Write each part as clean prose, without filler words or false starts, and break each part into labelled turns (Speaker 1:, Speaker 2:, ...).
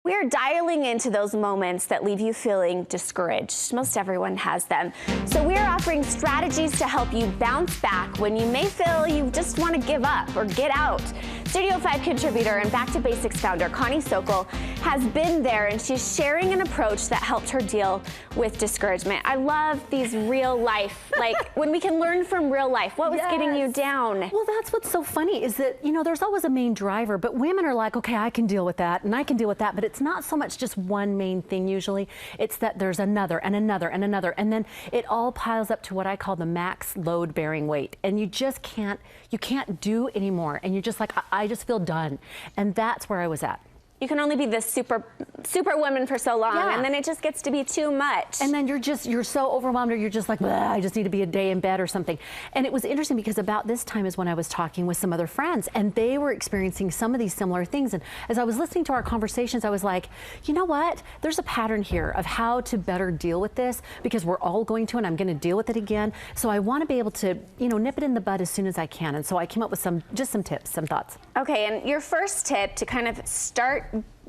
Speaker 1: We are dialing into those moments that leave you feeling discouraged. Most everyone has them. So we are offering strategies to help you bounce back when you may feel you just want to give up or get out. Studio 5 contributor and Back to Basics founder Connie Sokol has been there, and she's sharing an approach that helped her deal with discouragement. I love these real life, like when we can learn from real life. What was getting you down?
Speaker 2: Well, that's what's so funny is that, you know, there's always a main driver, but women are like, okay, I can deal with that and I can deal with that, but it's not so much just one main thing usually. It's that there's another and another and another, and then it all piles up to what I call the max load bearing weight, and you just can't do anymore, and you're just like, I just feel done. And that's where I was at.
Speaker 1: You can only be this super woman for so long, and then it just gets to be too much.
Speaker 2: And then you're so overwhelmed, or you're just like, I just need to be a day in bed or something. And it was interesting because about this time is when I was talking with some other friends, and they were experiencing some of these similar things. And as I was listening to our conversations, I was like, you know what? There's a pattern here of how to better deal with this, because we're all going to, and I'm going to deal with it again. So I want to be able to, you know, nip it in the bud as soon as I can. And so I came up with some tips, some thoughts.
Speaker 1: Okay, and your first tip to kind of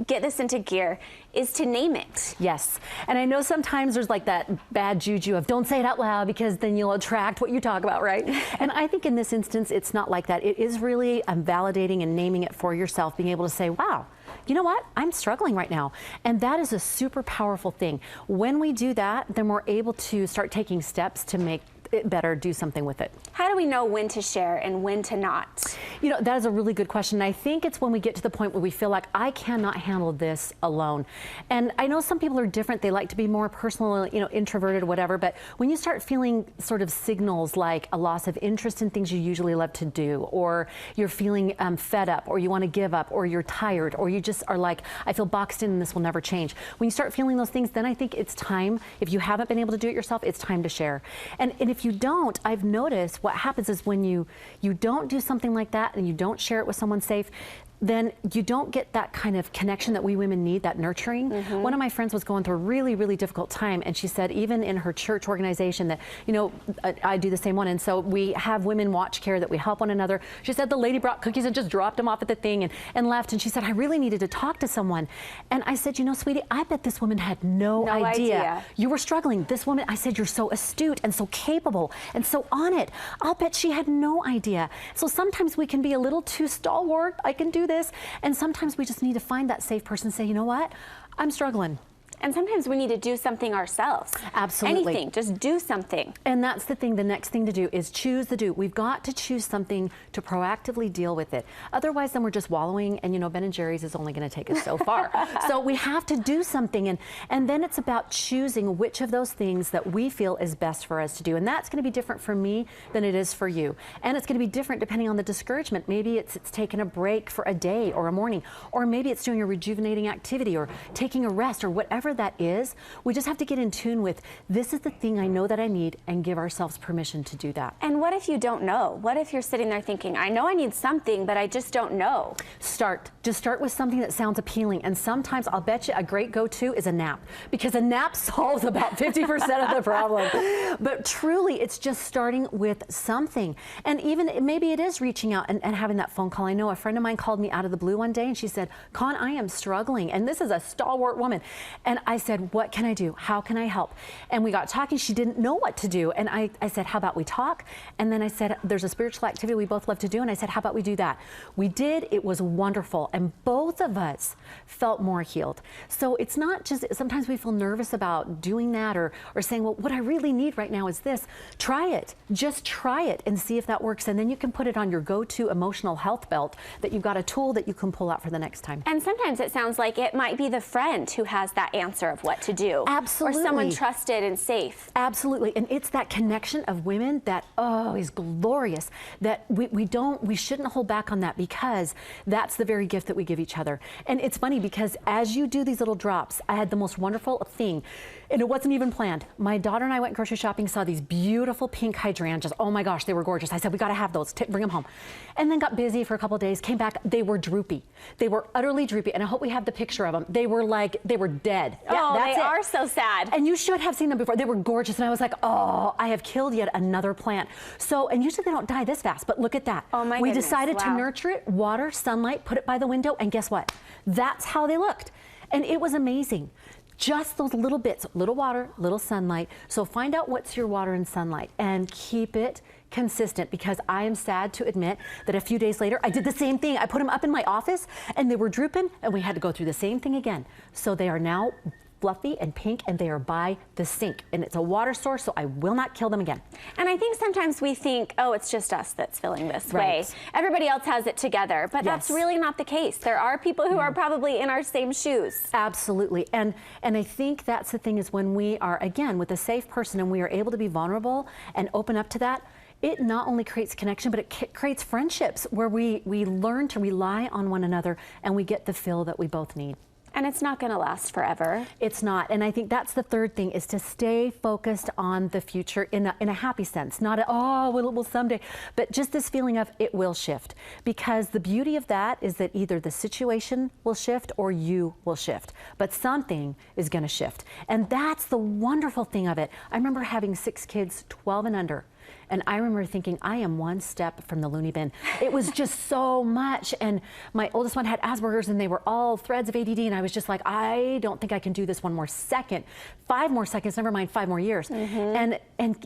Speaker 1: get this into gear is to name it.
Speaker 2: Yes, and I know sometimes there's like that bad juju of don't say it out loud because then you'll attract what you talk about, right? And I think in this instance, it's not like that. It is really validating and naming it for yourself, being able to say, wow, you know what? I'm struggling right now. And that is a super powerful thing. When we do that, then we're able to start taking steps to make it better, do something with it.
Speaker 1: How do we know when to share and when to not?
Speaker 2: You know, that is a really good question. I think it's when we get to the point where we feel like I cannot handle this alone. And I know some people are different. They like to be more personal, you know, introverted or whatever. But when you start feeling sort of signals like a loss of interest in things you usually love to do, or you're feeling fed up, or you want to give up, or you're tired, or you just are like, I feel boxed in and this will never change. When you start feeling those things, then I think it's time, if you haven't been able to do it yourself, it's time to share. And if you don't, I've noticed what happens is when you don't do something like that and you don't share it with someone safe, then you don't get that kind of connection that we women need, that nurturing. One of my friends was going through a really, really difficult time, and she said even in her church organization that, you know, I do the same one, and so we have women watch care that we help one another. She said the lady brought cookies and just dropped them off at the thing and left, and she said, I really needed to talk to someone. And I said, you know, sweetie, I bet this woman had no idea you were struggling. This woman, I said, you're so astute and so capable and so on it. I'll bet she had no idea. So sometimes we can be a little too stalwart. I can do this. And sometimes we just need to find that safe person and say, you know what? I'm struggling.
Speaker 1: And sometimes we need to do something ourselves.
Speaker 2: Absolutely.
Speaker 1: Anything, just do something.
Speaker 2: And that's the thing, the next thing to do is choose the do. We've got to choose something to proactively deal with it. Otherwise, then we're just wallowing, and you know, Ben & Jerry's is only gonna take us so far. So we have to do something, and then it's about choosing which of those things that we feel is best for us to do. And that's gonna be different for me than it is for you. And it's gonna be different depending on the discouragement. Maybe it's taking a break for a day or a morning, or maybe it's doing a rejuvenating activity or taking a rest or whatever that is. We just have to get in tune with, this is the thing I know that I need, and give ourselves permission to do that.
Speaker 1: And what if you don't know? What if you're sitting there thinking, I know I need something, but I just don't know?
Speaker 2: Just start with something that sounds appealing. And sometimes I'll bet you a great go-to is a nap, because a nap solves about 50% of the problem. But truly, it's just starting with something. And even maybe it is reaching out and having that phone call. I know a friend of mine called me out of the blue one day, and she said, Con, I am struggling. And this is a stalwart woman. And I said, what can I do? How can I help? And we got talking. She didn't know what to do. And I said, how about we talk? And then I said, there's a spiritual activity we both love to do. And I said, how about we do that? We did. It was wonderful. And both of us felt more healed. So it's not just, sometimes we feel nervous about doing that or saying, well, what I really need right now is this. Try it. Just try it and see if that works. And then you can put it on your go-to emotional health belt, that you've got a tool that you can pull out for the next time.
Speaker 1: And sometimes it sounds like it might be the friend who has that answer of what to do.
Speaker 2: Absolutely.
Speaker 1: Or someone trusted and safe.
Speaker 2: Absolutely. And it's that connection of women that, oh, is glorious, that we shouldn't hold back on that, because that's the very gift that we give each other. And it's funny because as you do these little drops, I had the most wonderful thing, and it wasn't even planned. My daughter and I went grocery shopping, saw these beautiful pink hydrangeas. Oh my gosh, they were gorgeous. I said, we got to have those, bring them home. And then got busy for a couple of days, came back, they were droopy. They were utterly droopy. And I hope we have the picture of them. They were dead.
Speaker 1: Yeah,
Speaker 2: that's
Speaker 1: they
Speaker 2: it.
Speaker 1: are so sad.
Speaker 2: And you should have seen them before. They were gorgeous. And I was like, oh, I have killed yet another plant. So, and usually they don't die this fast, but look at that.
Speaker 1: Oh my
Speaker 2: We
Speaker 1: goodness,
Speaker 2: decided to
Speaker 1: wow.
Speaker 2: nurture it, water, sunlight, put it by the window, and guess what? That's how they looked. And it was amazing. Just those little bits, little water, little sunlight. So find out what's your water and sunlight and keep it consistent, because I am sad to admit that a few days later, I did the same thing. I put them up in my office and they were drooping and we had to go through the same thing again. So they are now fluffy and pink, and they are by the sink, and it's a water source, so I will not kill them again.
Speaker 1: And I think sometimes we think, oh, it's just us that's feeling this way. Everybody else has it together, but that's really not the case. There are people who are probably in our same shoes.
Speaker 2: Absolutely, and I think that's the thing, is when we are, again, with a safe person and we are able to be vulnerable and open up to that, it not only creates connection, but it creates friendships where we learn to rely on one another and we get the fill that we both need.
Speaker 1: And it's not going to last forever.
Speaker 2: It's not. And I think that's the third thing, is to stay focused on the future in a happy sense. Not, oh, well, someday. But just this feeling of it will shift. Because the beauty of that is that either the situation will shift or you will shift. But something is going to shift. And that's the wonderful thing of it. I remember having 6 kids, 12 and under. And I remember thinking, I am one step from the loony bin. It was just so much. And my oldest one had Asperger's, and they were all threads of ADD. And I was just like, I don't think I can do this one more second. 5 more seconds, never mind 5 more years. And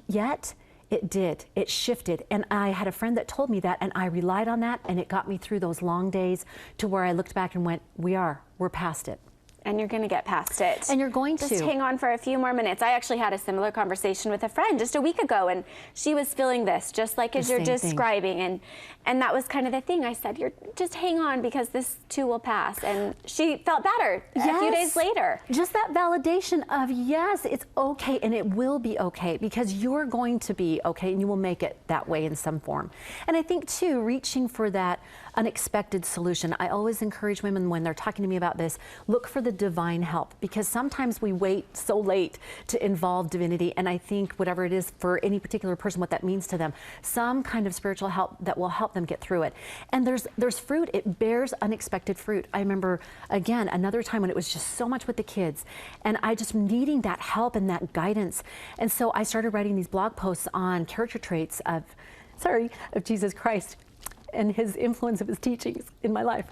Speaker 2: yet it did. It shifted. And I had a friend that told me that, and I relied on that. And it got me through those long days to where I looked back and went, we're past it.
Speaker 1: And you're going to get past it.
Speaker 2: And you're going to.
Speaker 1: Just hang on for a few more minutes. I actually had a similar conversation with a friend just a week ago, and she was feeling this, just like as you're describing. And that was kind of the thing. I said, you're just hang on, because this too will pass. And she felt better a few days later.
Speaker 2: Just that validation of, yes, it's okay, and it will be okay, because you're going to be okay, and you will make it that way in some form. And I think, too, reaching for that unexpected solution. I always encourage women, when they're talking to me about this, look for the divine help, because sometimes we wait so late to involve divinity. And I think whatever it is for any particular person, what that means to them, some kind of spiritual help that will help them get through it. And there's fruit. It bears unexpected fruit. I remember, again, another time when it was just so much with the kids, and I just needing that help and that guidance. And so I started writing these blog posts on character traits of Jesus Christ and his influence of his teachings in my life.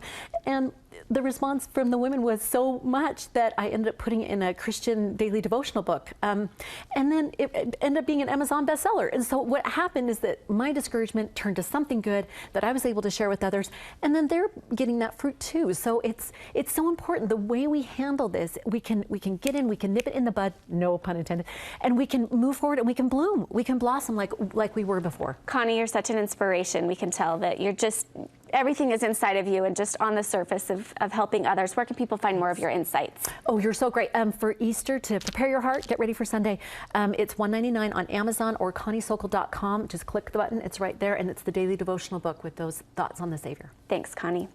Speaker 2: And the response from the women was so much that I ended up putting it in a Christian daily devotional book. And then it ended up being an Amazon bestseller. And so what happened is that my discouragement turned to something good that I was able to share with others. And then they're getting that fruit too. So it's so important. The way we handle this, we can get in, we can nip it in the bud, no pun intended, and we can move forward and we can bloom. We can blossom like we were before.
Speaker 1: Connie, you're such an inspiration. We can tell that you're just, everything is inside of you and just on the surface of helping others. Where can people find more of your insights?
Speaker 2: Oh, you're so great. For Easter, to prepare your heart, get ready for Sunday, it's $1.99 on Amazon or ConnieSokol.com. Just click the button. It's right there, and it's the daily devotional book with those thoughts on the Savior.
Speaker 1: Thanks, Connie.